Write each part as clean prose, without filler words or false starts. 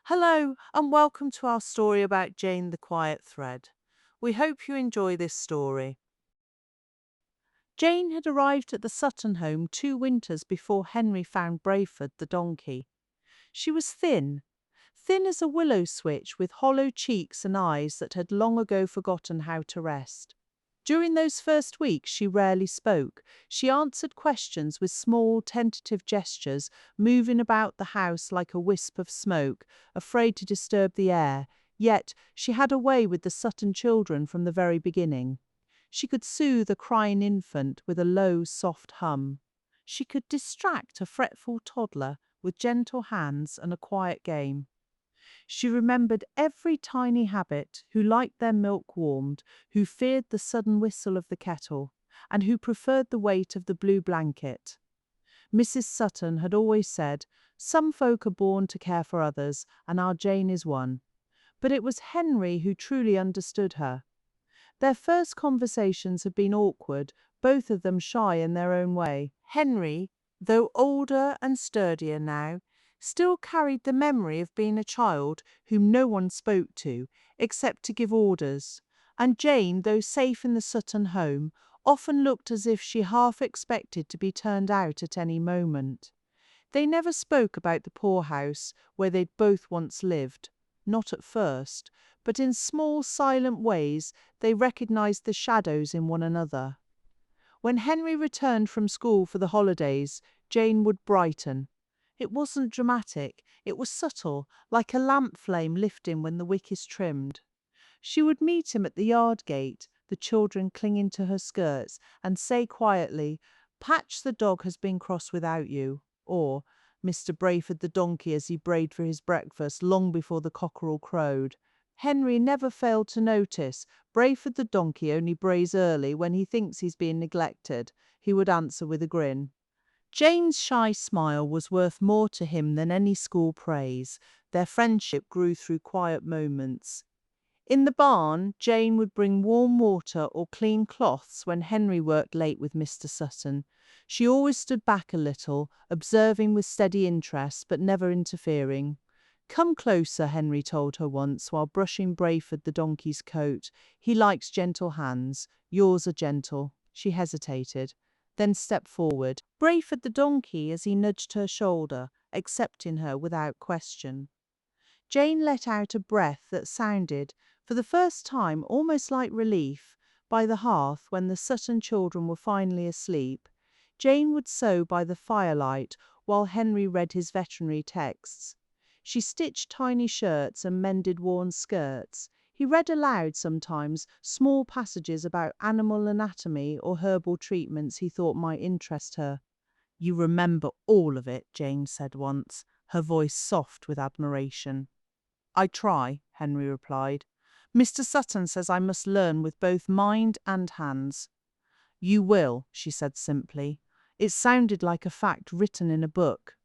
Hello, and welcome to our story about Jane the Quiet Thread. We hope you enjoy this story. Jane had arrived at the Sutton home 2 winters before Henry found Brayford the donkey. She was thin as a willow switch with hollow cheeks and eyes that had long ago forgotten how to rest. During those first weeks, she rarely spoke. She answered questions with small, tentative gestures, moving about the house like a wisp of smoke, afraid to disturb the air. Yet, she had a way with the Sutton children from the very beginning. She could soothe a crying infant with a low, soft hum. She could distract a fretful toddler with gentle hands and a quiet game. She remembered every tiny habit, who liked their milk warmed, who feared the sudden whistle of the kettle, and who preferred the weight of the blue blanket. Mrs. Sutton had always said, "Some folk are born to care for others, and our Jane is one." But it was Henry who truly understood her. Their first conversations had been awkward, both of them shy in their own way. Henry, though older and sturdier now, still carried the memory of being a child whom no one spoke to, except to give orders. And Jane, though safe in the Sutton home, often looked as if she half expected to be turned out at any moment. They never spoke about the poorhouse where they'd both once lived. Not at first, but in small, silent ways they recognized the shadows in one another. When Henry returned from school for the holidays, Jane would brighten. It wasn't dramatic, it was subtle, like a lamp flame lifting when the wick is trimmed. She would meet him at the yard gate, the children clinging to her skirts, and say quietly, "Patch the dog has been cross without you," or "Mr. Brayford the donkey as he brayed for his breakfast long before the cockerel crowed." Henry never failed to notice, "Brayford the donkey only brays early when he thinks he's being neglected," he would answer with a grin. Jane's shy smile was worth more to him than any school praise. Their friendship grew through quiet moments. In the barn, Jane would bring warm water or clean cloths when Henry worked late with Mr. Sutton. She always stood back a little, observing with steady interest, but never interfering. "Come closer," Henry told her once, while brushing Brayford the donkey's coat. "He likes gentle hands. Yours are gentle." She hesitated, then stepped forward. Brayford the donkey, as he nudged her shoulder, accepting her without question. Jane let out a breath that sounded, for the first time, almost like relief. By the hearth, when the Sutton children were finally asleep, Jane would sew by the firelight while Henry read his veterinary texts. She stitched tiny shirts and mended worn skirts. He read aloud sometimes small passages about animal anatomy or herbal treatments he thought might interest her. "You remember all of it," Jane said once, her voice soft with admiration. "I try," Henry replied. "Mr. Sutton says I must learn with both mind and hands." "You will," she said simply. It sounded like a fact written in a book.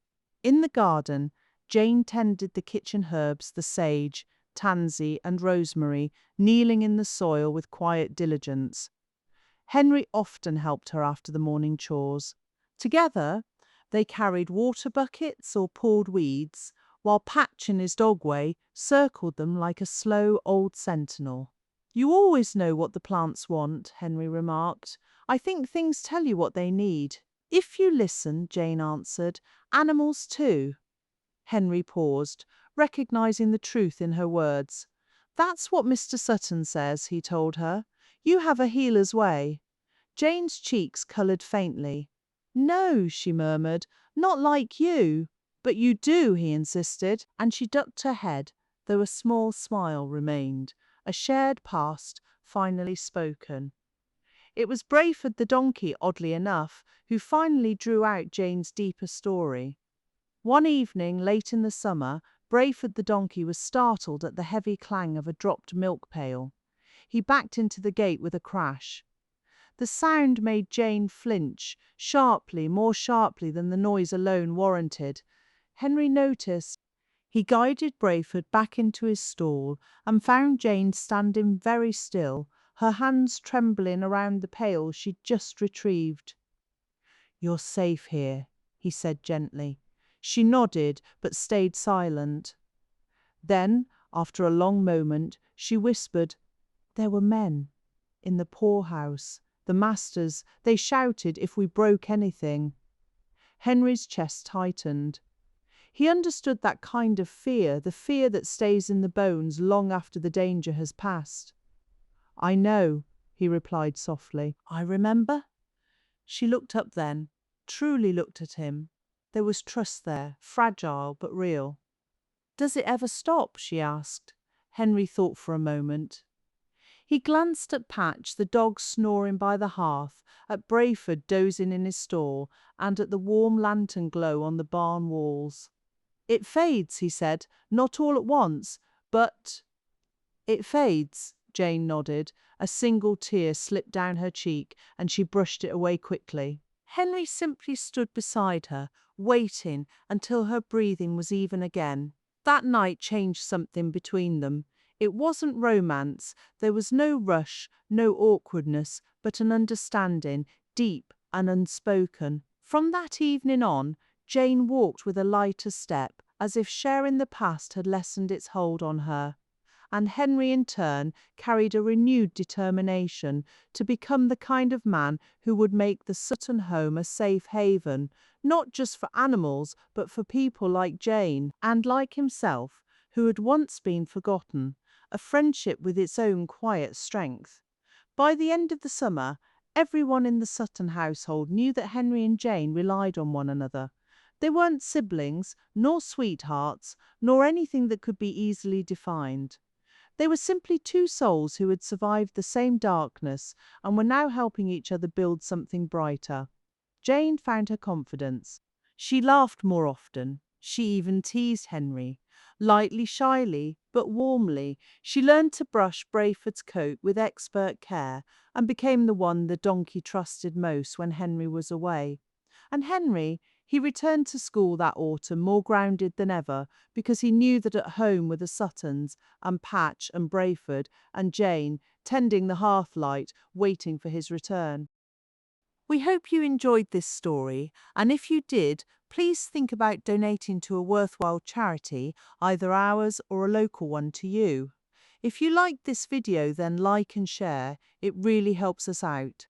In the garden, Jane tended the kitchen herbs, the sage, tansy, and rosemary, kneeling in the soil with quiet diligence. Henry often helped her after the morning chores. Together, they carried water buckets or pulled weeds, while Patch, in his dog way, circled them like a slow old sentinel. "You always know what the plants want," Henry remarked. "I think things tell you what they need." "If you listen," Jane answered. "Animals too." Henry paused, recognizing the truth in her words. "That's what Mr. Sutton says," he told her. "You have a healer's way." Jane's cheeks coloured faintly. "No," she murmured, "not like you." "But you do," he insisted, and she ducked her head, though a small smile remained, a shared past, finally spoken. It was Brayford the donkey, oddly enough, who finally drew out Jane's deeper story. One evening, late in the summer, Brayford the donkey was startled at the heavy clang of a dropped milk pail. He backed into the gate with a crash. The sound made Jane flinch, sharply, more sharply than the noise alone warranted. Henry noticed. He guided Brayford back into his stall and found Jane standing very still, her hands trembling around the pail she'd just retrieved. "You're safe here," he said gently. She nodded, but stayed silent. Then, after a long moment, she whispered, "There were men in the poorhouse. The masters, they shouted if we broke anything." Henry's chest tightened. He understood that kind of fear, the fear that stays in the bones long after the danger has passed. "I know," he replied softly. "I remember." She looked up then, truly looked at him. There was trust there, fragile but real. "Does it ever stop?" she asked. Henry thought for a moment. He glanced at Patch, the dog snoring by the hearth, at Brayford dozing in his stall, and at the warm lantern glow on the barn walls. "It fades," he said, "not all at once, but—" "It fades," Jane nodded. A single tear slipped down her cheek, and she brushed it away quickly. Henry simply stood beside her, waiting until her breathing was even again. That night changed something between them. It wasn't romance, there was no rush, no awkwardness, but an understanding, deep and unspoken. From that evening on, Jane walked with a lighter step, as if sharing the past had lessened its hold on her. And Henry, in turn, carried a renewed determination to become the kind of man who would make the Sutton home a safe haven, not just for animals, but for people like Jane, and like himself, who had once been forgotten, a friendship with its own quiet strength. By the end of the summer, everyone in the Sutton household knew that Henry and Jane relied on one another. They weren't siblings, nor sweethearts, nor anything that could be easily defined. They were simply two souls who had survived the same darkness and were now helping each other build something brighter. Jane found her confidence. She laughed more often. She even teased Henry. Lightly, shyly, but warmly, she learned to brush Brayford's coat with expert care and became the one the donkey trusted most when Henry was away. And Henry, he returned to school that autumn more grounded than ever, because he knew that at home were the Suttons, and Patch and Brayford and Jane, tending the hearth light, waiting for his return. We hope you enjoyed this story, and if you did, please think about donating to a worthwhile charity, either ours or a local one to you. If you liked this video, then like and share. It really helps us out.